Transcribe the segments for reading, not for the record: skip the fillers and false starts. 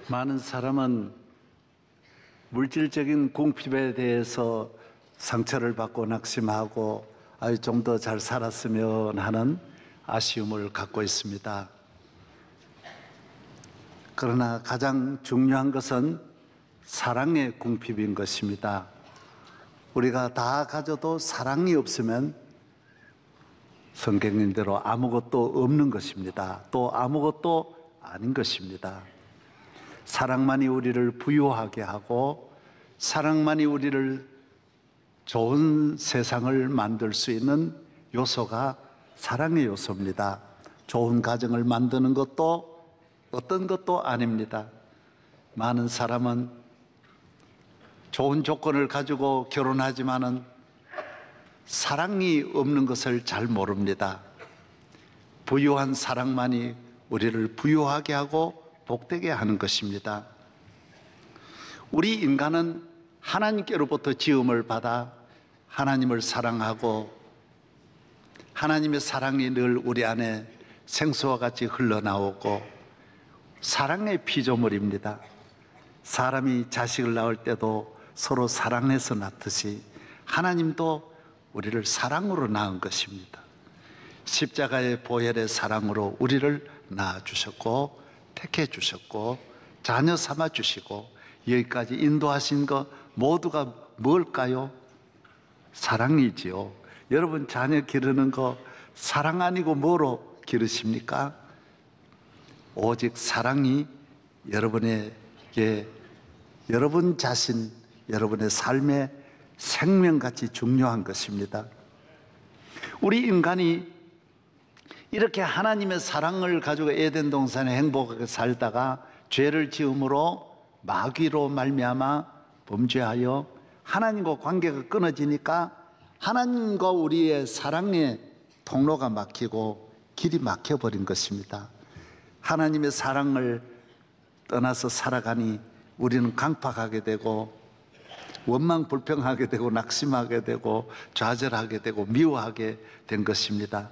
많은 사람은 물질적인 궁핍에 대해서 상처를 받고 낙심하고 좀 더 잘 살았으면 하는 아쉬움을 갖고 있습니다. 그러나 가장 중요한 것은 사랑의 궁핍인 것입니다. 우리가 다 가져도 사랑이 없으면 성경님대로 아무것도 없는 것입니다. 또 아무것도 아닌 것입니다. 사랑만이 우리를 부유하게 하고 사랑만이 우리를 좋은 세상을 만들 수 있는 요소가 사랑의 요소입니다. 좋은 가정을 만드는 것도 어떤 것도 아닙니다. 많은 사람은 좋은 조건을 가지고 결혼하지만은 사랑이 없는 것을 잘 모릅니다. 부유한 사랑만이 우리를 부유하게 하고 복되게 하는 것입니다. 우리 인간은 하나님께로부터 지음을 받아 하나님을 사랑하고 하나님의 사랑이 늘 우리 안에 생수와 같이 흘러나오고 사랑의 피조물입니다. 사람이 자식을 낳을 때도 서로 사랑해서 낳듯이 하나님도 우리를 사랑으로 낳은 것입니다. 십자가의 보혈의 사랑으로 우리를 낳아주셨고 택해 주셨고 자녀 삼아 주시고 여기까지 인도하신 것 모두가 뭘까요? 사랑이지요. 여러분 자녀 기르는 거 사랑 아니고 뭐로 기르십니까? 오직 사랑이 여러분에게 여러분 자신, 여러분의 삶의 생명같이 중요한 것입니다. 우리 인간이 이렇게 하나님의 사랑을 가지고 에덴 동산에 행복하게 살다가 죄를 지음으로 마귀로 말미암아 범죄하여 하나님과 관계가 끊어지니까 하나님과 우리의 사랑의 통로가 막히고 길이 막혀버린 것입니다. 하나님의 사랑을 떠나서 살아가니 우리는 강팍하게 되고 원망불평하게 되고 낙심하게 되고 좌절하게 되고 미워하게 된 것입니다.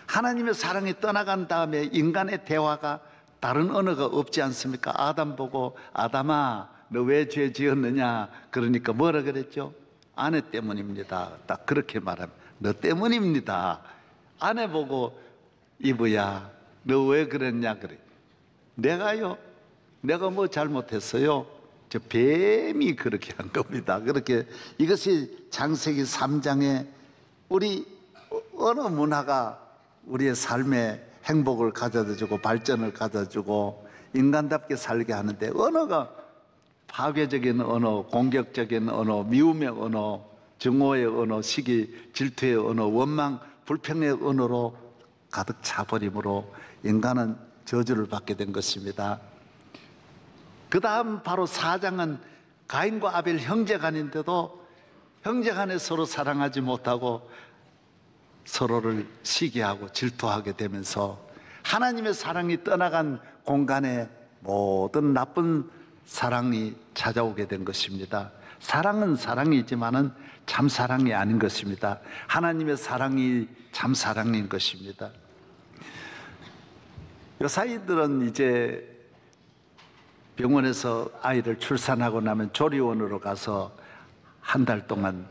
하나님의 사랑이 떠나간 다음에 인간의 대화가 다른 언어가 없지 않습니까? 아담 보고 아담아 너 왜 죄 지었느냐 그러니까 뭐라 그랬죠? 아내 때문입니다. 딱 그렇게 말하면 너 때문입니다. 아내 보고 이브야 너 왜 그랬냐 그래. 내가요? 내가 뭐 잘못했어요? 저 뱀이 그렇게 한 겁니다. 그렇게 이것이 창세기 3장에 우리 어느 문화가 우리의 삶에 행복을 가져다주고 발전을 가져다주고 인간답게 살게 하는데 언어가 파괴적인 언어, 공격적인 언어, 미움의 언어, 증오의 언어, 시기, 질투의 언어, 원망, 불평의 언어로 가득 차버림으로 인간은 저주를 받게 된 것입니다. 그 다음 바로 4장은 가인과 아벨 형제간인데도 형제간에 서로 사랑하지 못하고 서로를 시기하고 질투하게 되면서 하나님의 사랑이 떠나간 공간에 모든 나쁜 사랑이 찾아오게 된 것입니다. 사랑은 사랑이지만은 참 사랑이 아닌 것입니다. 하나님의 사랑이 참 사랑인 것입니다. 여사이들은 이제 병원에서 아이를 출산하고 나면 조리원으로 가서 한 달 동안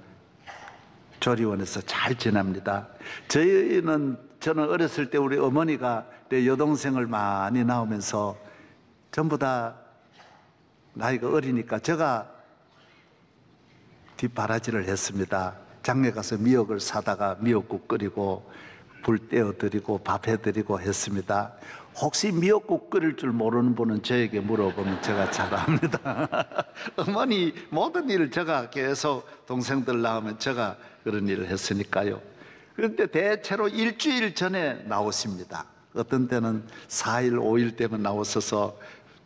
조리원에서 잘 지납니다. 저는 어렸을 때 우리 어머니가 내 여동생을 많이 낳으면서 전부 다 나이가 어리니까 제가 뒷바라지를 했습니다. 장에 가서 미역을 사다가 미역국 끓이고 불 떼어드리고 밥 해드리고 했습니다. 혹시 미역국 끓일 줄 모르는 분은 저에게 물어보면 제가 잘합니다. 어머니 모든 일을 제가 계속 동생들 낳으면 제가 그런 일을 했으니까요. 그런데 대체로 일주일 전에 나오십니다. 어떤 때는 4일, 5일 때면 나오셔서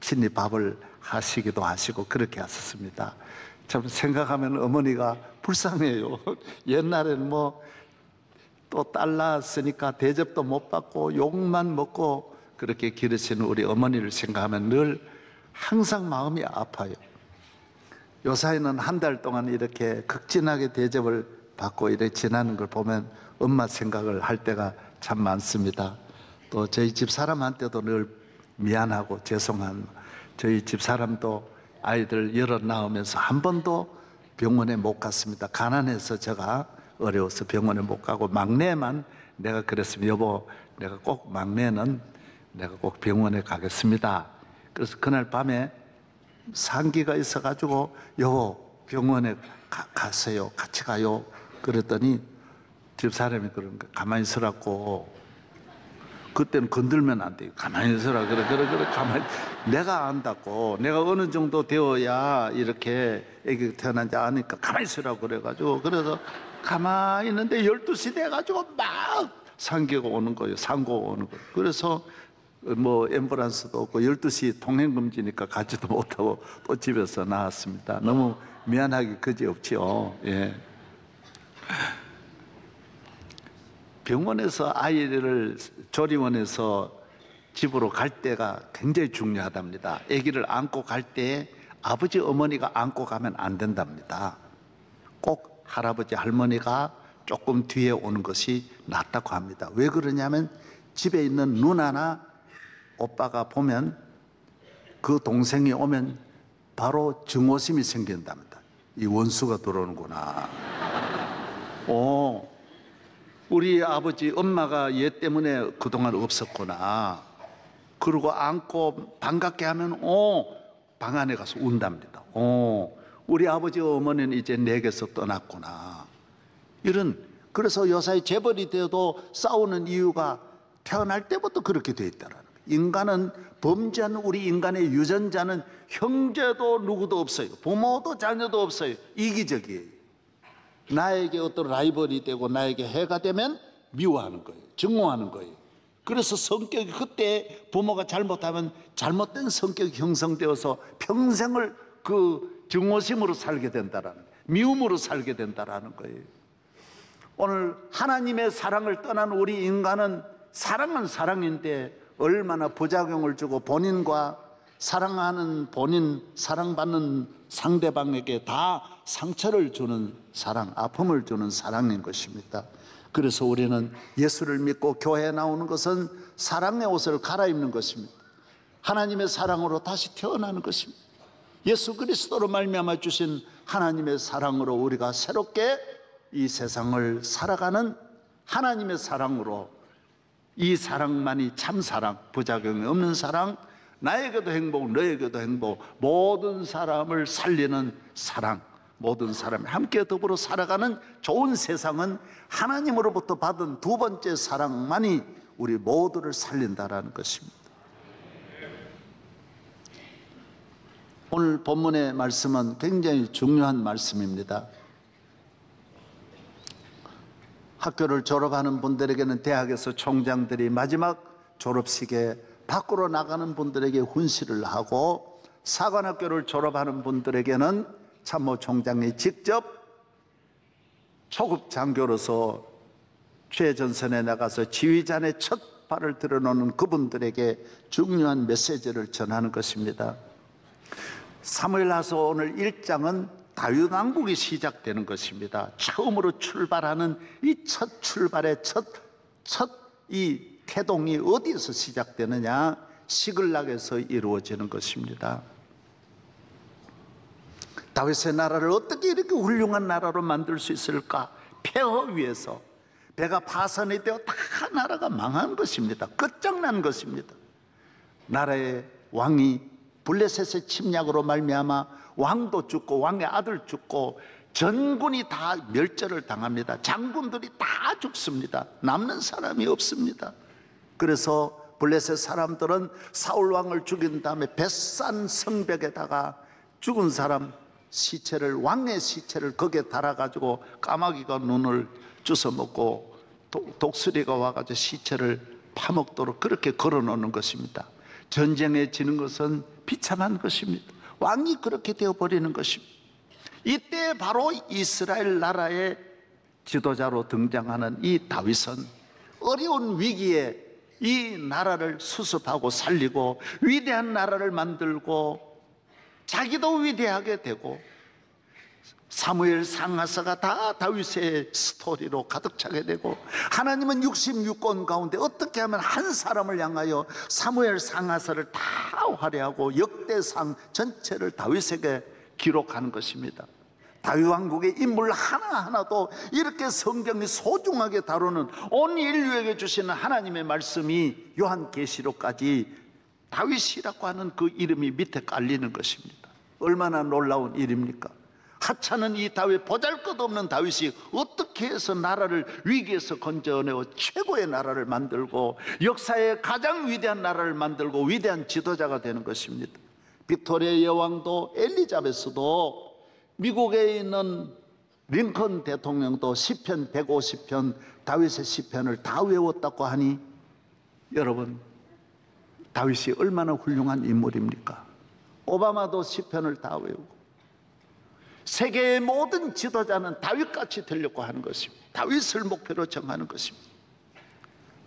친히 밥을 하시기도 하시고 그렇게 하셨습니다. 참 생각하면 어머니가 불쌍해요. 옛날에는 또 딸 낳았으니까 대접도 못 받고 욕만 먹고 그렇게 기르시는 우리 어머니를 생각하면 늘 항상 마음이 아파요. 요사이는 한 달 동안 이렇게 극진하게 대접을 받고 이렇게 지나는 걸 보면 엄마 생각을 할 때가 참 많습니다. 또 저희 집 사람한테도 늘 미안하고 죄송한 저희 집사람도 아이들 여럿 낳으면서 한 번도 병원에 못 갔습니다. 가난해서 제가 어려워서 병원에 못 가고 막내만 내가 그랬습니다. 여보, 내가 꼭 막내는 내가 꼭 병원에 가겠습니다. 그래서 그날 밤에 상기가 있어가지고 여보 병원에 가세요. 같이 가요. 그랬더니 집사람이 그런 거 가만히 있으라고. 그때는 건들면 안 돼요. 가만히 있으라. 그래 가만히. 내가 안다고. 내가 어느 정도 되어야 이렇게 애기가 태어난지 아니까 가만히 있으라고 그래가지고. 그래서 가만히 있는데 12시 돼가지고 막 상기가 오는 거예요. 상고가 오는 거예요. 그래서 뭐 앰뷸런스도 없고 12시 통행금지니까 가지도 못하고 또 집에서 나왔습니다. 너무 미안하기 그지없지요. 예. 병원에서 아이를 조리원에서 집으로 갈 때가 굉장히 중요하답니다. 아기를 안고 갈 때 아버지 어머니가 안고 가면 안 된답니다. 꼭 할아버지 할머니가 조금 뒤에 오는 것이 낫다고 합니다. 왜 그러냐면 집에 있는 누나나 오빠가 보면 그 동생이 오면 바로 증오심이 생긴답니다. 이 원수가 들어오는구나. 우리 아버지 엄마가 얘 때문에 그동안 없었구나. 그리고 안고 반갑게 하면 방 안에 가서 운답니다. 우리 아버지 어머니는 이제 내게서 떠났구나. 그래서 요사이 재벌이 되어도 싸우는 이유가 태어날 때부터 그렇게 돼 있다라는 거예요. 인간은 범죄한 우리 인간의 유전자는 형제도 누구도 없어요. 부모도 자녀도 없어요. 이기적이에요. 나에게 어떤 라이벌이 되고 나에게 해가 되면 미워하는 거예요. 증오하는 거예요. 그래서 성격이 그때 부모가 잘못하면 잘못된 성격이 형성되어서 평생을 그 증오심으로 살게 된다라는 거예요. 미움으로 살게 된다라는 거예요. 오늘 하나님의 사랑을 떠난 우리 인간은 사랑은 사랑인데 얼마나 부작용을 주고 본인과 사랑하는 본인, 사랑받는 상대방에게 다 상처를 주는 사랑, 아픔을 주는 사랑인 것입니다. 그래서 우리는 예수를 믿고 교회에 나오는 것은 사랑의 옷을 갈아입는 것입니다. 하나님의 사랑으로 다시 태어나는 것입니다. 예수 그리스도로 말미암아 주신 하나님의 사랑으로 우리가 새롭게 이 세상을 살아가는 하나님의 사랑으로, 이 사랑만이 참 사랑, 부작용이 없는 사랑, 나에게도 행복, 너에게도 행복, 모든 사람을 살리는 사랑, 모든 사람이 함께 더불어 살아가는 좋은 세상은 하나님으로부터 받은 두 번째 사랑만이 우리 모두를 살린다라는 것입니다. 오늘 본문의 말씀은 굉장히 중요한 말씀입니다. 학교를 졸업하는 분들에게는 대학에서 총장들이 마지막 졸업식에 밖으로 나가는 분들에게 훈시를 하고, 사관학교를 졸업하는 분들에게는 참모총장이 직접 초급 장교로서 최전선에 나가서 지휘잔의 첫 발을 들어놓는 그분들에게 중요한 메시지를 전하는 것입니다. 사무엘하서 오늘 1장은 다윗 왕국이 시작되는 것입니다. 처음으로 출발하는 이 첫 출발의 첫 이 태동이 어디에서 시작되느냐? 시글락에서 이루어지는 것입니다. 다윗의 나라를 어떻게 이렇게 훌륭한 나라로 만들 수 있을까? 폐허 위에서 배가 파선이 되어 다 나라가 망한 것입니다. 끝장난 것입니다. 나라의 왕이 블레셋의 침략으로 말미암아 왕도 죽고 왕의 아들 죽고 전군이 다 멸절을 당합니다. 장군들이 다 죽습니다. 남는 사람이 없습니다. 그래서 블레셋 사람들은 사울 왕을 죽인 다음에 벳산 성벽에다가 죽은 사람 시체를, 왕의 시체를 거기에 달아가지고 까마귀가 눈을 주워 먹고 독수리가 와가지고 시체를 파먹도록 그렇게 걸어놓는 것입니다. 전쟁에 지는 것은 비참한 것입니다. 왕이 그렇게 되어버리는 것입니다. 이때 바로 이스라엘 나라의 지도자로 등장하는 이 다윗은 어려운 위기에 이 나라를 수습하고 살리고 위대한 나라를 만들고 자기도 위대하게 되고 사무엘 상하사가 다 다윗의 스토리로 가득 차게 되고, 하나님은 66권 가운데 어떻게 하면 한 사람을 향하여 사무엘 상하사를 다 활용하고 역대상 전체를 다윗에게 기록하는 것입니다. 다윗 왕국의 인물 하나하나도 이렇게 성경이 소중하게 다루는, 온 인류에게 주시는 하나님의 말씀이 요한계시록까지 다윗이라고 하는 그 이름이 밑에 깔리는 것입니다. 얼마나 놀라운 일입니까? 하찮은 이 다윗, 보잘것없는 다윗이 어떻게 해서 나라를 위기에서 건져내고 최고의 나라를 만들고 역사의 가장 위대한 나라를 만들고 위대한 지도자가 되는 것입니다. 빅토리아 여왕도 엘리자베스도 미국에 있는 링컨 대통령도 시편 150편 다윗의 시편을 다 외웠다고 하니, 여러분, 다윗이 얼마나 훌륭한 인물입니까? 오바마도 시편을 다 외우고, 세계의 모든 지도자는 다윗같이 되려고 하는 것입니다. 다윗을 목표로 정하는 것입니다.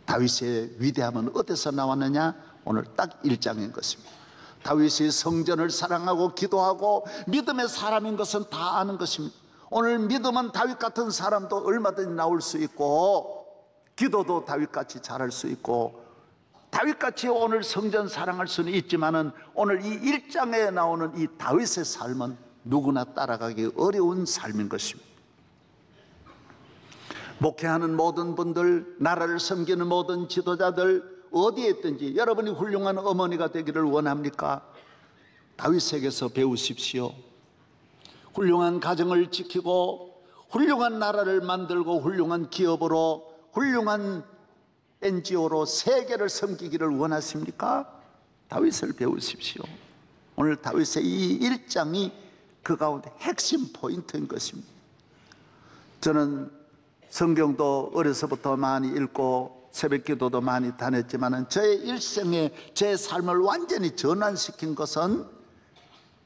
다윗의 위대함은 어디서 나왔느냐? 오늘 딱 1장인 것입니다. 다윗이 성전을 사랑하고 기도하고 믿음의 사람인 것은 다 아는 것입니다. 오늘 믿음은 다윗 같은 사람도 얼마든지 나올 수 있고, 기도도 다윗같이 잘할 수 있고, 다윗같이 오늘 성전 사랑할 수는 있지만은 오늘 이 1장에 나오는 이 다윗의 삶은 누구나 따라가기 어려운 삶인 것입니다. 목회하는 모든 분들, 나라를 섬기는 모든 지도자들, 어디에 있든지 여러분이 훌륭한 어머니가 되기를 원합니까? 다윗에게서 배우십시오. 훌륭한 가정을 지키고 훌륭한 나라를 만들고 훌륭한 기업으로, 훌륭한 NGO로 세계를 섬기기를 원하십니까? 다윗을 배우십시오. 오늘 다윗의 이 1장이 그 가운데 핵심 포인트인 것입니다. 저는 성경도 어려서부터 많이 읽고 새벽 기도도 많이 다녔지만 저의 일생에 제 삶을 완전히 전환시킨 것은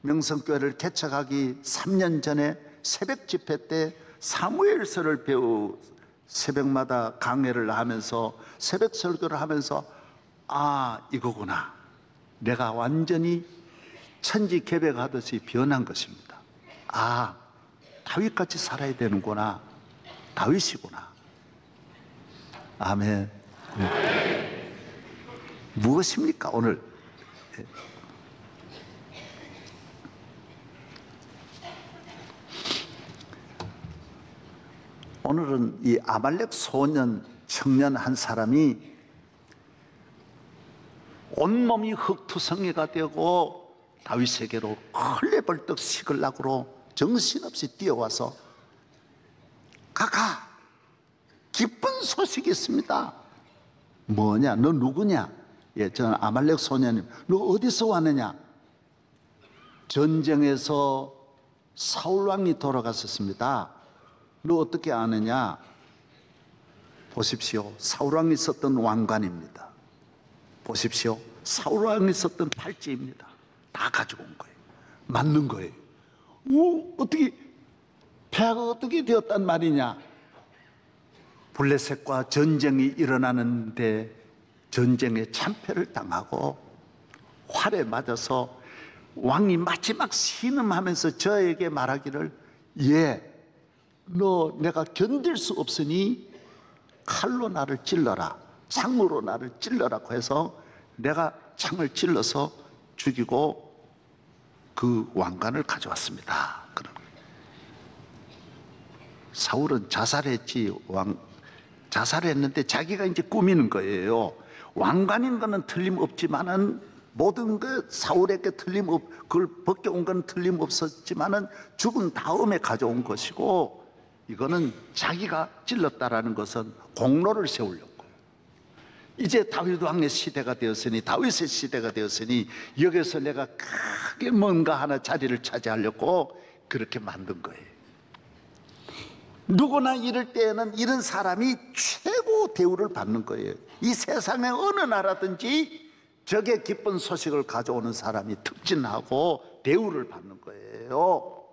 명성교회를 개척하기 3년 전에 새벽 집회 때 사무엘서를 새벽마다 강해를 하면서 새벽 설교를 하면서, 아, 이거구나, 내가 완전히 천지개벽하듯이 변한 것입니다. 아, 다윗같이 살아야 되는구나, 다윗이구나. 아멘. 무엇입니까 오늘? 오늘은 이 아말렉 소년 청년 한 사람이 온몸이 흙투성이가 되고 다윗에게로 헐레벌떡 시글락으로 정신없이 뛰어와서, 가가, 기쁜 소식이 있습니다. 뭐냐? 너 누구냐? 예, 저는 아말렉 소년님. 너 어디서 왔느냐? 전쟁에서 사울왕이 돌아갔었습니다. 너 어떻게 아느냐? 보십시오. 사울왕이 있었던 왕관입니다. 보십시오. 사울왕이 있었던 팔찌입니다. 다 가지고 온 거예요. 맞는 거예요. 어떻게, 폐하가 어떻게 되었단 말이냐? 블레셋과 전쟁이 일어나는데 전쟁에 참패를 당하고 활에 맞아서 왕이 마지막 신음하면서 저에게 말하기를, 예, 너 내가 견딜 수 없으니 칼로 나를 찔러라, 창으로 나를 찔러라고 해서 내가 창을 찔러서 죽이고 그 왕관을 가져왔습니다. 사울은 자살했지, 자살했는데 자기가 이제 꾸미는 거예요. 왕관인 거는 틀림없지만은 모든 그 사울에게 그걸 벗겨온 건 틀림없었지만은 죽은 다음에 가져온 것이고, 이거는 자기가 찔렀다라는 것은 공로를 세우려고. 이제 다윗 왕의 시대가 되었으니, 다윗의 시대가 되었으니 여기서 내가 크게 뭔가 하나 자리를 차지하려고 그렇게 만든 거예요. 누구나 이럴 때에는 이런 사람이 최고 대우를 받는 거예요. 이 세상의 어느 나라든지 적의 기쁜 소식을 가져오는 사람이 특진하고 대우를 받는 거예요.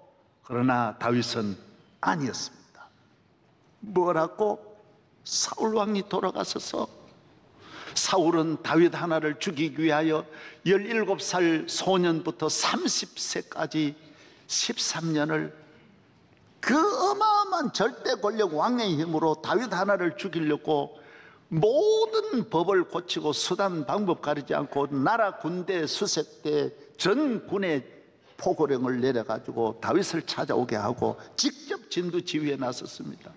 그러나 다윗은 아니었습니다. 뭐라고? 사울왕이 돌아가셔서 사울은 다윗 하나를 죽이기 위하여 17살 소년부터 30세까지 13년을 그 어마어마한 절대 권력 왕의 힘으로 다윗 하나를 죽이려고 모든 법을 고치고 수단 방법 가리지 않고 나라 군대 수색대 전 군의 포고령을 내려가지고 다윗을 찾아오게 하고 직접 진두지휘에 나섰습니다.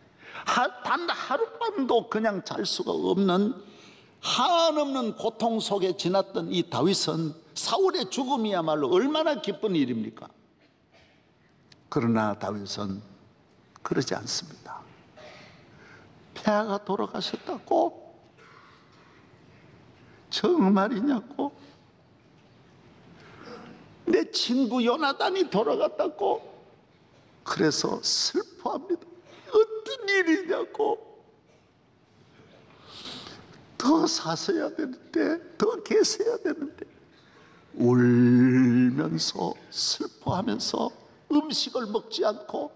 단 하룻밤도 그냥 잘 수가 없는 한없는 고통 속에 지났던 이 다윗은 사울의 죽음이야말로 얼마나 기쁜 일입니까? 그러나 다윗은 그러지 않습니다. 폐하가 돌아가셨다고? 정말이냐고? 내 친구 요나단이 돌아갔다고? 그래서 슬퍼합니다. 어떤 일이냐고? 더 사셔야 되는데, 더 계셔야 되는데, 울면서 슬퍼하면서 음식을 먹지 않고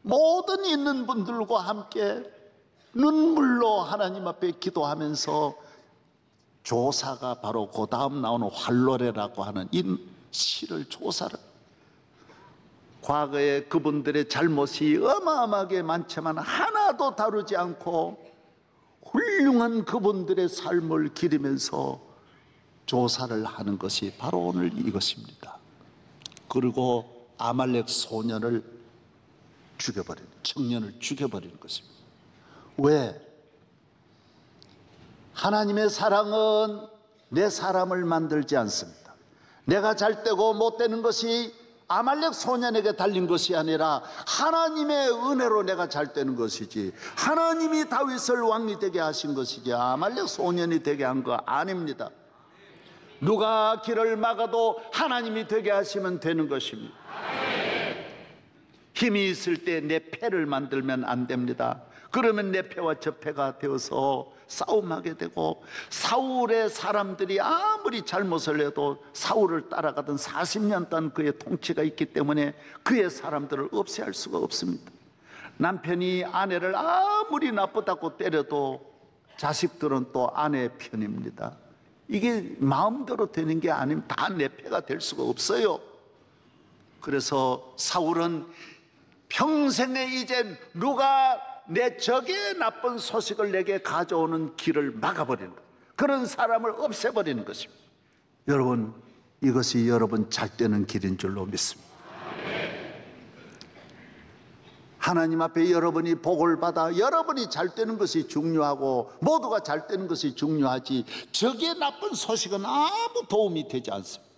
모든 있는 분들과 함께 눈물로 하나님 앞에 기도하면서 조사가 바로 그 다음 나오는 활로레라고 하는 이 시를 조사를, 과거에 그분들의 잘못이 어마어마하게 많지만 하나도 다루지 않고 훌륭한 그분들의 삶을 기리면서 조사를 하는 것이 바로 오늘 이것입니다. 그리고 아말렉 소년을 죽여버린, 청년을 죽여버리는 것입니다. 왜? 하나님의 사랑은 내 사람을 만들지 않습니다. 내가 잘 되고 못 되는 것이 아말렉 소년에게 달린 것이 아니라 하나님의 은혜로 내가 잘 되는 것이지, 하나님이 다윗을 왕이 되게 하신 것이지 아말렉 소년이 되게 한 거 아닙니다. 누가 길을 막아도 하나님이 되게 하시면 되는 것입니다. 힘이 있을 때 내 패를 만들면 안 됩니다. 그러면 내 패와 저 패가 되어서 싸움하게 되고, 사울의 사람들이 아무리 잘못을 해도 사울을 따라가던 40년 동안 그의 통치가 있기 때문에 그의 사람들을 없애할 수가 없습니다. 남편이 아내를 아무리 나쁘다고 때려도 자식들은 또 아내 편입니다. 이게 마음대로 되는 게 아니면 다 내 패가 될 수가 없어요. 그래서 사울은 평생에 이제 누가 내 적의 나쁜 소식을 내게 가져오는 길을 막아버리는 것, 그런 사람을 없애버리는 것입니다. 여러분, 이것이 여러분 잘 되는 길인 줄로 믿습니다. 하나님 앞에 여러분이 복을 받아 여러분이 잘 되는 것이 중요하고 모두가 잘 되는 것이 중요하지, 적의 나쁜 소식은 아무 도움이 되지 않습니다.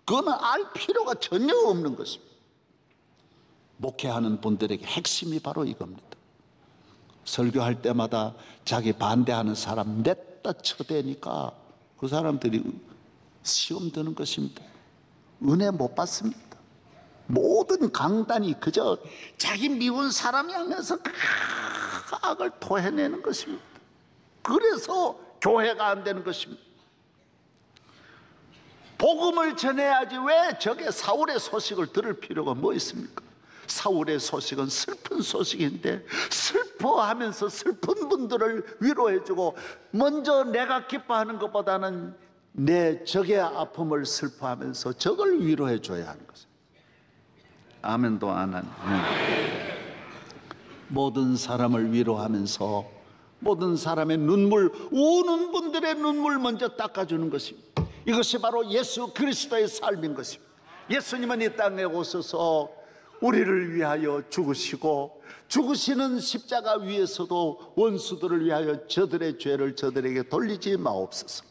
그거는 알 필요가 전혀 없는 것입니다. 목회하는 분들에게 핵심이 바로 이겁니다. 설교할 때마다 자기 반대하는 사람 냈다 쳐대니까 그 사람들이 시험 드는 것입니다. 은혜 못 받습니다. 모든 강단이 그저 자기 미운 사람이 하면서 악을 토해내는 것입니다. 그래서 교회가 안 되는 것입니다. 복음을 전해야지 왜 저게 사울의 소식을 들을 필요가 뭐 있습니까? 사울의 소식은 슬픈 소식인데 슬퍼하면서 슬픈 분들을 위로해주고, 먼저 내가 기뻐하는 것보다는 내 적의 아픔을 슬퍼하면서 적을 위로해줘야 하는 것입니다. 아멘도 안 하는. 모든 사람을 위로하면서 모든 사람의 눈물, 우는 분들의 눈물 먼저 닦아주는 것입니다. 이것이 바로 예수 그리스도의 삶인 것입니다. 예수님은 이 땅에 오셔서 우리를 위하여 죽으시고, 죽으시는 십자가 위에서도 원수들을 위하여 저들의 죄를 저들에게 돌리지 마옵소서.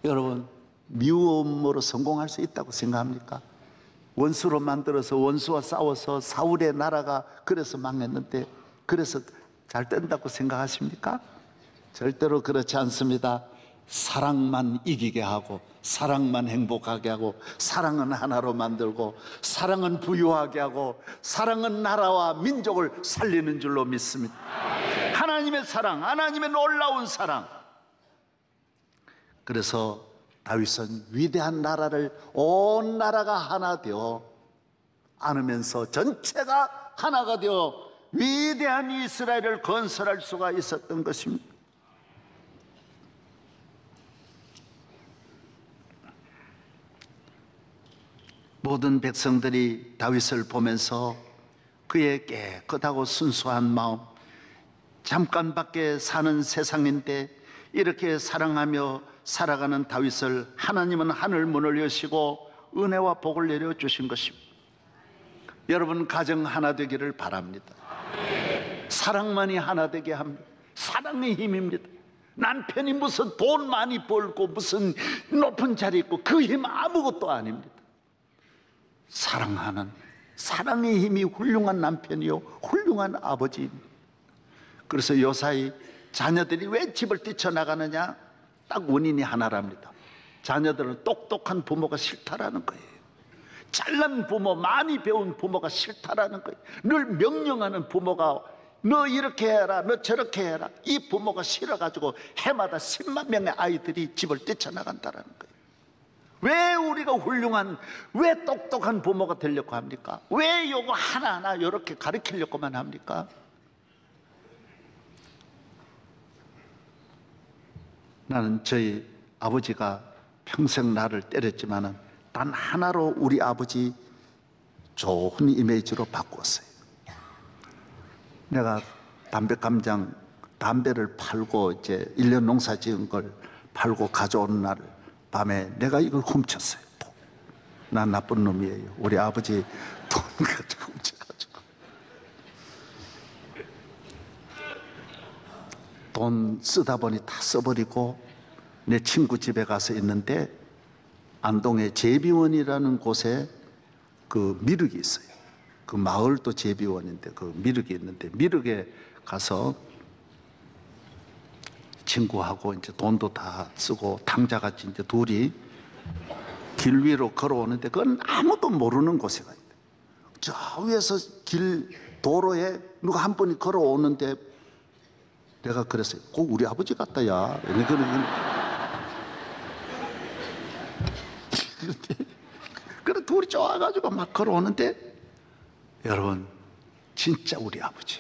여러분, 미움으로 성공할 수 있다고 생각합니까? 원수로 만들어서 원수와 싸워서 사울의 나라가 그래서 망했는데 그래서 잘 된다고 생각하십니까? 절대로 그렇지 않습니다. 사랑만 이기게 하고, 사랑만 행복하게 하고, 사랑은 하나로 만들고, 사랑은 부유하게 하고, 사랑은 나라와 민족을 살리는 줄로 믿습니다. 하나님의 사랑, 하나님의 놀라운 사랑. 그래서 다윗은 위대한 나라를, 온 나라가 하나 되어 안으면서 전체가 하나가 되어 위대한 이스라엘을 건설할 수가 있었던 것입니다. 모든 백성들이 다윗을 보면서 그의 깨끗하고 순수한 마음, 잠깐밖에 사는 세상인데 이렇게 사랑하며 살아가는 다윗을 하나님은 하늘 문을 여시고 은혜와 복을 내려주신 것입니다. 여러분 가정 하나 되기를 바랍니다. 사랑만이 하나 되게 합니다. 사랑의 힘입니다. 남편이 무슨 돈 많이 벌고 무슨 높은 자리 있고 그 힘 아무것도 아닙니다. 사랑하는 사랑의 힘이 훌륭한 남편이요 훌륭한 아버지입니다. 그래서 요사이 자녀들이 왜 집을 뛰쳐나가느냐? 딱 원인이 하나랍니다. 자녀들은 똑똑한 부모가 싫다라는 거예요. 잘난 부모, 많이 배운 부모가 싫다라는 거예요. 늘 명령하는 부모가 너 이렇게 해라, 너 저렇게 해라, 이 부모가 싫어가지고 해마다 10만 명의 아이들이 집을 뛰쳐나간다라는 거예요. 왜 우리가 훌륭한, 왜 똑똑한 부모가 되려고 합니까? 왜 요거 하나하나 이렇게 가르치려고만 합니까? 나는 저희 아버지가 평생 나를 때렸지만은 단 하나로 우리 아버지 좋은 이미지로 바꾸었어요. 내가 담배감장, 담배를 팔고 이제 1년 농사 지은 걸 팔고 가져오는 날 밤에 내가 이걸 훔쳤어요. 난 나쁜 놈이에요. 우리 아버지 돈 가지고 훔쳐가지고. 돈 쓰다 보니 다 써버리고 내 친구 집에 가서 있는데 안동에 제비원이라는 곳에 그 미륵이 있어요. 그 마을도 제비원인데 그 미륵이 있는데 미륵에 가서 친구하고 이제 돈도 다 쓰고 탕자같이 이제 둘이 길 위로 걸어오는데 그건 아무도 모르는 곳에 가 있대. 저 위에서 길 도로에 누가 한 분이 걸어오는데 내가 그랬어요. 꼭 우리 아버지 같다 야. 그래 둘이 좋아가지고 막 걸어오는데 여러분 진짜 우리 아버지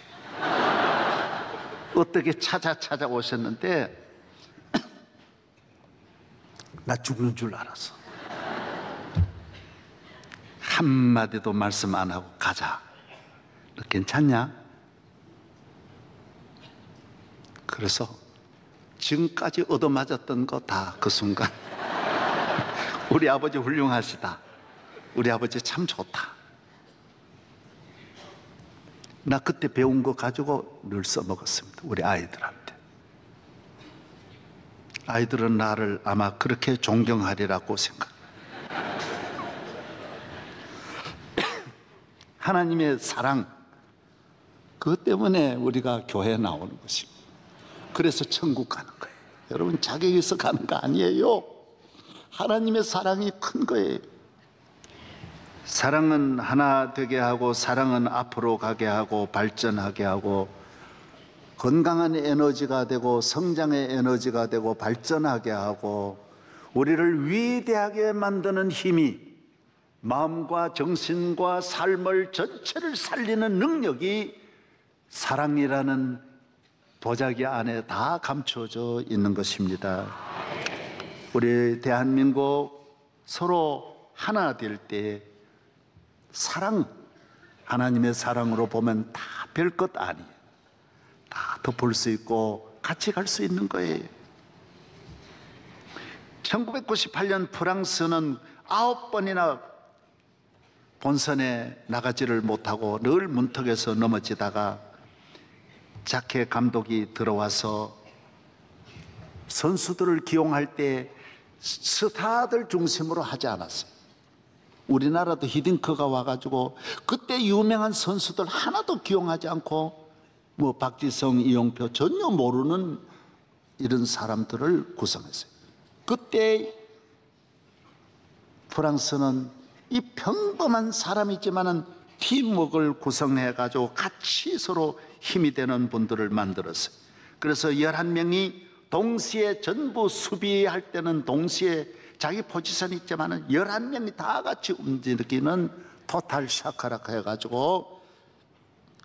어떻게 찾아오셨는데 나 죽는 줄 알았어. 한마디도 말씀 안 하고 가자. 너 괜찮냐? 그래서 지금까지 얻어맞았던 거 다 그 순간 우리 아버지 훌륭하시다. 우리 아버지 참 좋다. 나 그때 배운 거 가지고 늘 써먹었습니다. 우리 아이들한테. 아이들은 나를 아마 그렇게 존경하리라고 생각합니다. 하나님의 사랑, 그것 때문에 우리가 교회에 나오는 것입니다. 그래서 천국 가는 거예요. 여러분 자격이 있어 가는 거 아니에요. 하나님의 사랑이 큰 거예요. 사랑은 하나 되게 하고 사랑은 앞으로 가게 하고 발전하게 하고 건강한 에너지가 되고 성장의 에너지가 되고 발전하게 하고 우리를 위대하게 만드는 힘이 마음과 정신과 삶을 전체를 살리는 능력이 사랑이라는 도자기 안에 다 감춰져 있는 것입니다. 우리 대한민국 서로 하나 될 때 사랑, 하나님의 사랑으로 보면 다 별 것 아니에요. 다 덮을 수 있고 같이 갈 수 있는 거예요. 1998년 프랑스는 9번이나 본선에 나가지를 못하고 늘 문턱에서 넘어지다가 자케 감독이 들어와서 선수들을 기용할 때 스타들 중심으로 하지 않았어요. 우리나라도 히딩크가 와가지고 그때 유명한 선수들 하나도 기용하지 않고 뭐 박지성, 이용표 전혀 모르는 이런 사람들을 구성했어요. 그때 프랑스는 이 평범한 사람이지만은 팀워크를 구성해가지고 같이 서로 힘이 되는 분들을 만들었어요. 그래서 11명이 동시에 전부 수비할 때는 동시에 자기 포지션이 있지만은 11명이 다 같이 움직이는 토탈 샤카라카 해가지고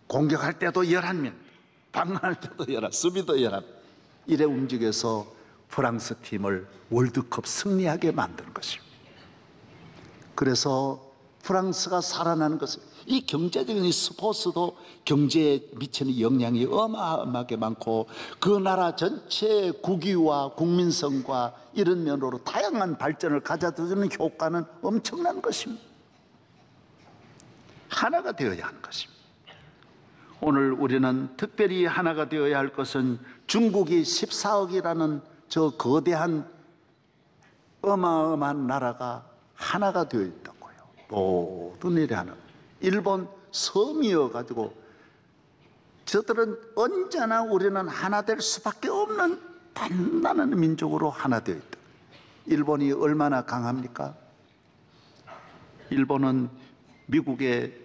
공격할 때도 11명, 방어할 때도 11, 수비도 11. 이래 움직여서 프랑스 팀을 월드컵 승리하게 만든 것입니다. 그래서 프랑스가 살아나는 것은 이 경제적인 스포츠도 경제에 미치는 영향이 어마어마하게 많고 그 나라 전체의 국위와 국민성과 이런 면으로 다양한 발전을 가져다주는 효과는 엄청난 것입니다. 하나가 되어야 하는 것입니다. 오늘 우리는 특별히 하나가 되어야 할 것은 중국이 14억이라는 저 거대한 어마어마한 나라가 하나가 되어 있다고요. 모든 일이 하나. 일본 섬이어 가지고 저들은 언제나 우리는 하나 될 수밖에 없는 단단한 민족으로 하나 되어 있다. 일본이 얼마나 강합니까? 일본은 미국의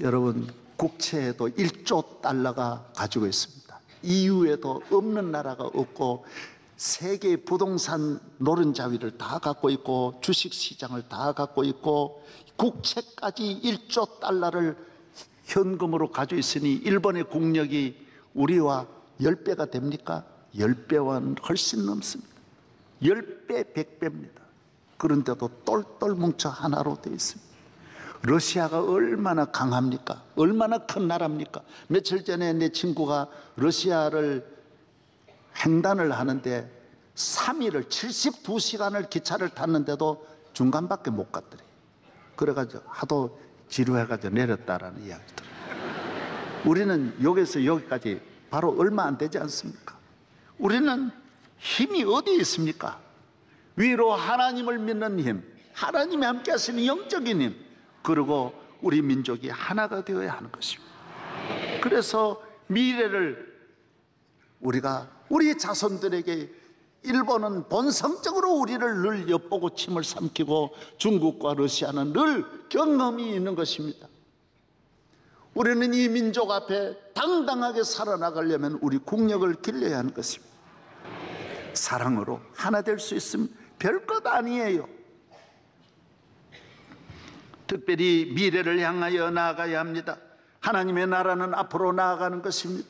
여러분 국채에도 1조 달러가 가지고 있습니다. EU에도 없는 나라가 없고 세계 부동산 노른자위를 다 갖고 있고 주식시장을 다 갖고 있고 국채까지 1조 달러를 현금으로 가지고 있으니 일본의 국력이 우리와 10배가 됩니까? 10배와 훨씬 넘습니다. 10배, 100배입니다. 그런데도 똘똘 뭉쳐 하나로 되어 있습니다. 러시아가 얼마나 강합니까? 얼마나 큰 나라입니까? 며칠 전에 내 친구가 러시아를 횡단을 하는데 3일을 72시간을 기차를 탔는데도 중간밖에 못 갔더래. 그래가지고 하도 지루해가지고 내렸다라는 이야기 들어요. 우리는 여기서 여기까지 바로 얼마 안 되지 않습니까? 우리는 힘이 어디에 있습니까? 위로 하나님을 믿는 힘, 하나님이 함께 하시는 영적인 힘, 그리고 우리 민족이 하나가 되어야 하는 것입니다. 그래서 미래를 우리가 우리 자손들에게 일본은 본성적으로 우리를 늘 엿보고 침을 삼키고 중국과 러시아는 늘 경험이 있는 것입니다. 우리는 이 민족 앞에 당당하게 살아나가려면 우리 국력을 길러야 하는 것입니다. 사랑으로 하나 될 수 있으면 별것 아니에요. 특별히 미래를 향하여 나아가야 합니다. 하나님의 나라는 앞으로 나아가는 것입니다.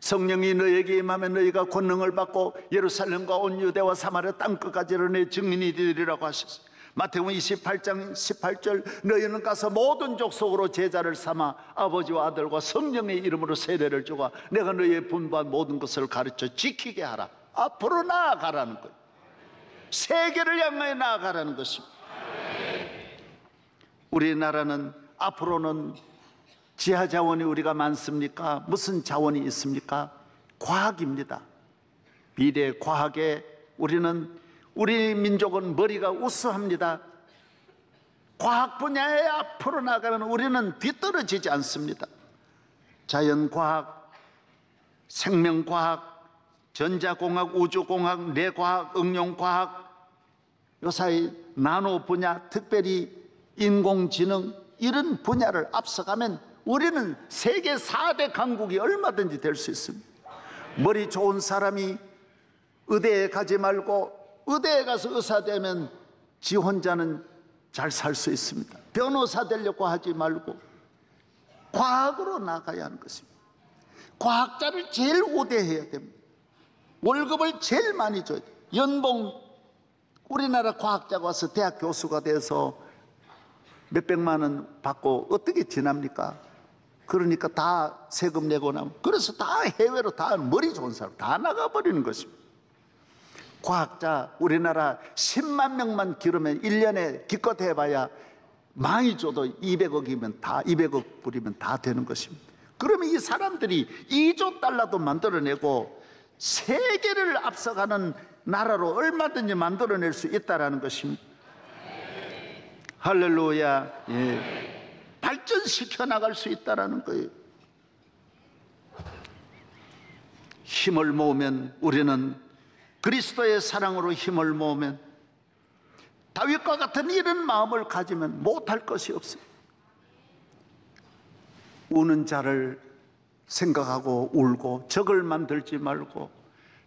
성령이 너에게 임하면 너희가 권능을 받고 예루살렘과 온 유대와 사마리아 땅끝까지를 내 증인이 되리라고 하셨어요. 마태복음 28장 18절 너희는 가서 모든 족속으로 제자를 삼아 아버지와 아들과 성령의 이름으로 세례를 주고 내가 너희의 분부한 모든 것을 가르쳐 지키게 하라. 앞으로 나아가라는 거예요. 세계를 향하여 나아가라는 것입니다. 우리나라는 앞으로는 지하 자원이 우리가 많습니까? 무슨 자원이 있습니까? 과학입니다. 미래 과학에 우리 민족은 머리가 우수합니다. 과학 분야에 앞으로 나가면 우리는 뒤떨어지지 않습니다. 자연과학, 생명과학, 전자공학, 우주공학, 뇌과학, 응용과학, 요사이 나노 분야, 특별히 인공지능 이런 분야를 앞서가면 우리는 세계 4대 강국이 얼마든지 될 수 있습니다. 머리 좋은 사람이 의대에 가지 말고 의대에 가서 의사 되면 지 혼자는 잘 살 수 있습니다. 변호사 되려고 하지 말고 과학으로 나가야 하는 것입니다. 과학자를 제일 우대해야 됩니다. 월급을 제일 많이 줘야 돼요. 연봉 우리나라 과학자가 와서 대학 교수가 돼서 몇백만 원 받고 어떻게 지납니까? 그러니까 다 세금 내고 나면 그래서 다 해외로 다 머리 좋은 사람 다 나가버리는 것입니다. 과학자 우리나라 10만 명만 기르면 1년에 기껏 해봐야 많이 줘도 200억이면 다 200억 불이면 다 되는 것입니다. 그러면 이 사람들이 2조 달러도 만들어내고 세계를 앞서가는 나라로 얼마든지 만들어낼 수 있다는 것입니다. 할렐루야. 예. 발전시켜 나갈 수 있다는 거예요. 힘을 모으면 우리는 그리스도의 사랑으로 힘을 모으면 다윗과 같은 이런 마음을 가지면 못할 것이 없어요. 우는 자를 생각하고 울고 적을 만들지 말고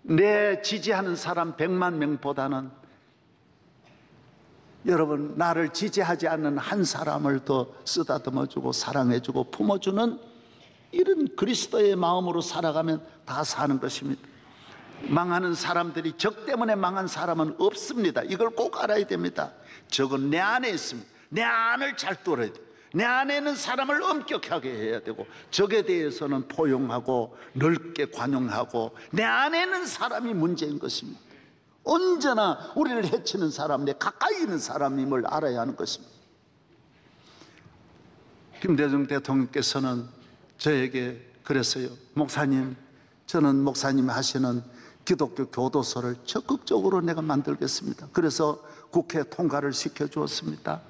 내 지지하는 사람 100만 명보다는 여러분 나를 지지하지 않는 한 사람을 더 쓰다듬어주고 사랑해주고 품어주는 이런 그리스도의 마음으로 살아가면 다 사는 것입니다. 망하는 사람들이 적 때문에 망한 사람은 없습니다. 이걸 꼭 알아야 됩니다. 적은 내 안에 있습니다. 내 안을 잘 뚫어야 돼요. 내 안에 있는 사람을 엄격하게 해야 되고, 적에 대해서는 포용하고 넓게 관용하고, 내 안에 있는 사람이 문제인 것입니다. 언제나 우리를 해치는 사람, 내 가까이 있는 사람임을 알아야 하는 것입니다. 김대중 대통령께서는 저에게 그랬어요. 목사님, 저는 목사님이 하시는 기독교 교도소를 적극적으로 내가 만들겠습니다. 그래서 국회 통과를 시켜주었습니다.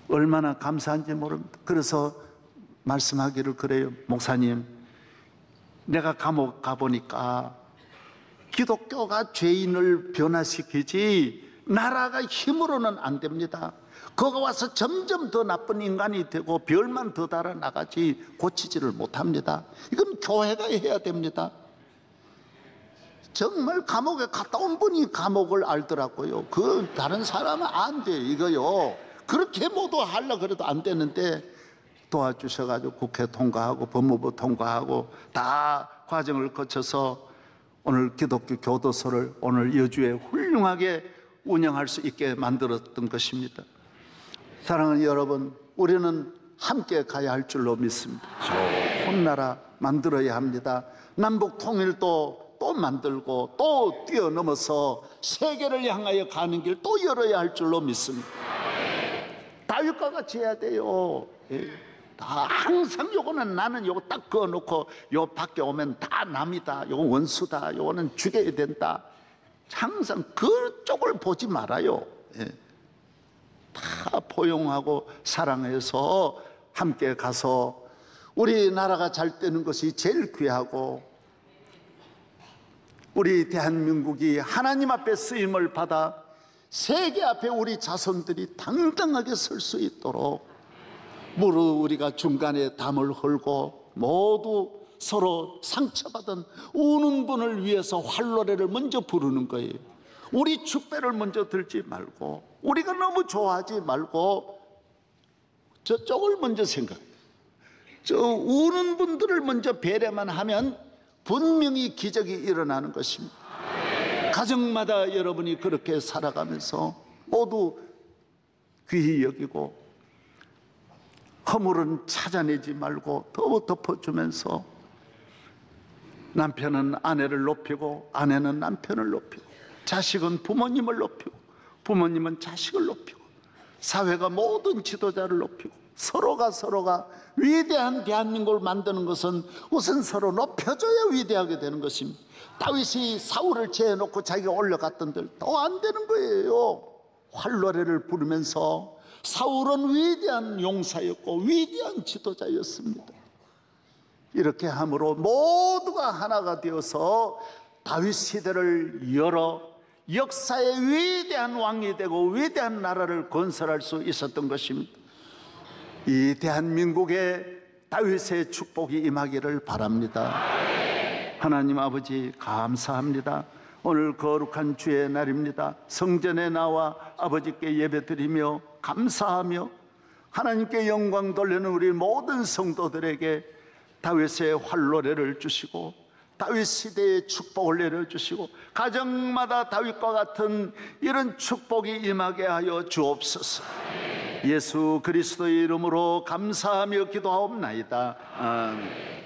얼마나 감사한지 모릅니다. 그래서 말씀하기를 그래요. 목사님, 내가 감옥 가보니까 기독교가 죄인을 변화시키지 나라가 힘으로는 안 됩니다. 거기 와서 점점 더 나쁜 인간이 되고 별만 더 달아나가지 고치지를 못합니다. 이건 교회가 해야 됩니다. 정말 감옥에 갔다 온 분이 감옥을 알더라고요. 그 다른 사람은 안 돼요. 이거요, 그렇게 모두 하려고 그래도 안 되는데 도와주셔가지고 국회 통과하고 법무부 통과하고 다 과정을 거쳐서 오늘 기독교 교도소를 오늘 여주에 훌륭하게 운영할 수 있게 만들었던 것입니다. 사랑하는 여러분, 우리는 함께 가야 할 줄로 믿습니다. 좋은 나라 만들어야 합니다. 남북 통일도 또 만들고 또 뛰어넘어서 세계를 향하여 가는 길 또 열어야 할 줄로 믿습니다. 다윗과 같이 해야 돼요. 다 항상 요거는 나는 요거 딱 그어놓고 요 밖에 오면 다 남이다, 요거 원수다, 요거는 죽여야 된다. 항상 그쪽을 보지 말아요. 다 포용하고 사랑해서 함께 가서 우리나라가 잘 되는 것이 제일 귀하고, 우리 대한민국이 하나님 앞에 쓰임을 받아 세계 앞에 우리 자손들이 당당하게 설 수 있도록 무릇 우리가 중간에 담을 헐고 모두 서로 상처받은 우는 분을 위해서 활노래를 먼저 부르는 거예요. 우리 축배를 먼저 들지 말고, 우리가 너무 좋아하지 말고 저쪽을 먼저 생각해요. 저 우는 분들을 먼저 배려만 하면 분명히 기적이 일어나는 것입니다. 가정마다 여러분이 그렇게 살아가면서 모두 귀히 여기고 허물은 찾아내지 말고 더 덮어주면서, 남편은 아내를 높이고 아내는 남편을 높이고 자식은 부모님을 높이고 부모님은 자식을 높이고 사회가 모든 지도자를 높이고 서로가 위대한 대한민국을 만드는 것은 우선 서로 높여줘야 위대하게 되는 것입니다. 다윗이 사울을 제해놓고 자기가 올라갔던들 더 안 되는 거예요. 활노래를 부르면서 사울은 위대한 용사였고 위대한 지도자였습니다. 이렇게 함으로 모두가 하나가 되어서 다윗 시대를 열어 역사의 위대한 왕이 되고 위대한 나라를 건설할 수 있었던 것입니다. 이 대한민국에 다윗의 축복이 임하기를 바랍니다. 하나님 아버지, 감사합니다. 오늘 거룩한 주의 날입니다. 성전에 나와 아버지께 예배드리며 감사하며 하나님께 영광 돌리는 우리 모든 성도들에게 다윗의 활노래를 주시고 다윗 시대의 축복을 내려주시고 가정마다 다윗과 같은 이런 축복이 임하게 하여 주옵소서. 예수 그리스도의 이름으로 감사하며 기도하옵나이다. 아멘.